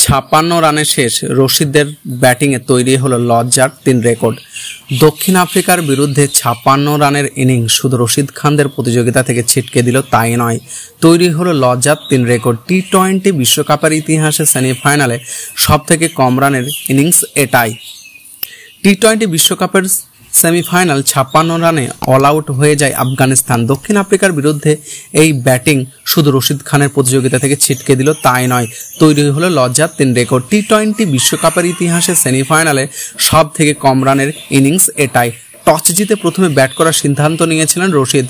56 রানে শেষ রশিদের ব্যাটিংয়ে তৈরি হলো লজ্জার 3 রেকর্ড। দক্ষিণ আফ্রিকার বিরুদ্ধে 56 রানের ইনিংস শুধু রশিদ খানদের প্রতিযোগিতা থেকে ছিটকে দিল তাই নয়, তৈরি হলো লজ্জার 3 রেকর্ড। টি-20 বিশ্বকাপের ইতিহাসে সেমিফাইনালে সবথেকে কম রানের ইনিংস এটাই। টি-20 বিশ্বকাপের সেমিফাইনাল 56 রানে অল আউট হয়ে যায় আফগানিস্তান। দক্ষিণ আফ্রিকার বিরুদ্ধে এই ব্যাটিং শুধু রশিদ খানের প্রতিযোগিতা থেকে ছিটকে দিল তাই নয়, তৈরি হলো লজ্জার 3 রেকর্ড। টি-20 বিশ্বকাপের ইতিহাসে সেমিফাইনালে সব থেকে কম রানের ইনিংস এটাই। টস জিতে প্রথমে ব্যাট করার সিদ্ধান্ত নিয়েছিলেন রশিদ।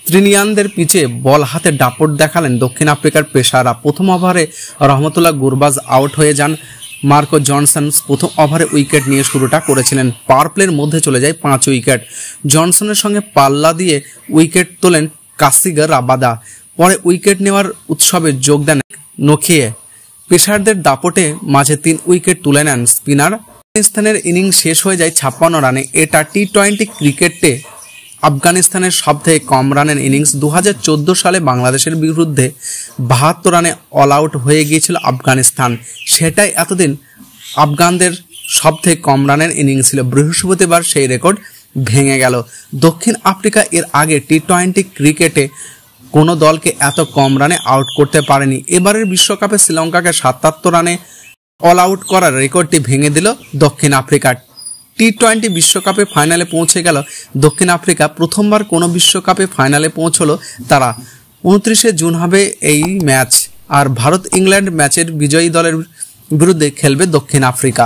ত্রিনিয়ানদের পিচে বল হাতে দাপট দেখালেন দক্ষিণ আফ্রিকার পেসাররা। প্রথম ওভারে রহমতুল্লাহ গুরবাজ আউট হয়ে যান। মার্কো জনসন প্রথম ওভারে উইকেট নিয়ে শুরুটা করেছিলেন। পাওয়ার প্লের মধ্যে চলে যায় 5 উইকেট। জনসনের সঙ্গে পাল্লা দিয়ে উইকেট তোলেন কাসিগা রাবাদা। পরে উইকেট নেওয়ার উৎসবে যোগ দেন নখিয়ে। পেসারদের দাপটে মাঝে 3 উইকেট তুলে নেন স্পিনার। আফগানিস্তানের ইনিংস শেষ হয়ে যায় 56 রানে। এটা টি-20 ক্রিকেটে আফগানিস্তানের সবথেকে কম রানের ইনিংস। 2014 সালে বাংলাদেশের বিরুদ্ধে 72 রানে অল আউট হয়ে গিয়েছিল আফগানিস্তান। সেটাই এতদিন আফগানদের সবথেকে কম রানের ইনিংস ছিল। বৃহস্পতিবার সেই রেকর্ড ভেঙে গেল। দক্ষিণ আফ্রিকা এর আগে টি-20 ক্রিকেটে কোনো দলকে এত কম রানে আউট করতে পারেনি। এবারের বিশ্বকাপে শ্রীলঙ্কাকে 77 রানে অল আউট করার রেকর্ডটি ভেঙে দিল দক্ষিণ আফ্রিকা। টি-20 বিশ্বকাপে ফাইনালে পৌঁছে গেল দক্ষিণ আফ্রিকা। প্রথমবার কোনো বিশ্বকাপে ফাইনালে পৌঁছলো তারা। 29 জুন হবে এই ম্যাচ। আর ভারত ইংল্যান্ড ম্যাচের বিজয়ী দলের বিরুদ্ধে খেলবে দক্ষিণ আফ্রিকা।